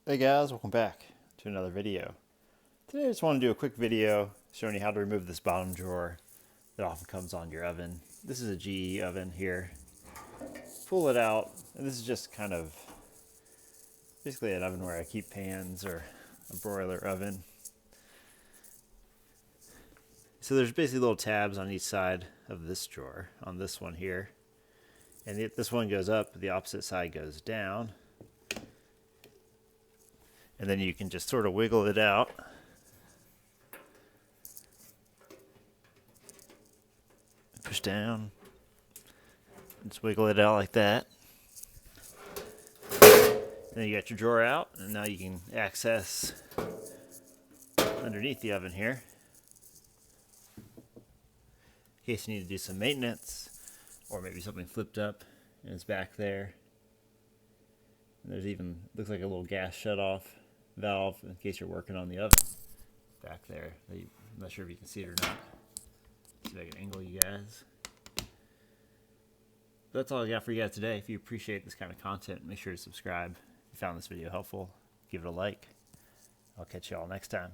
Hey guys, welcome back to another video. Today I just want to do a quick video showing you how to remove this bottom drawer that often comes on your oven. This is a GE oven here. Pull it out, and this is just kind of basically an oven where I keep pans, or a broiler oven. So there's basically little tabs on each side of this drawer, on this one here. And this one goes up, the opposite side goes down. And then you can just sort of wiggle it out. Push down. Just wiggle it out like that. Then you got your drawer out, and now you can access underneath the oven here. In case you need to do some maintenance, or maybe something flipped up and it's back there. And there's even, looks like a little gas shut-off valve in case you're working on the oven back there. I'm not sure if you can see it or not. See if I can angle you guys. That's all I got for you guys today. If you appreciate this kind of content, make sure to subscribe. If you found this video helpful, give it a like. I'll catch you all next time.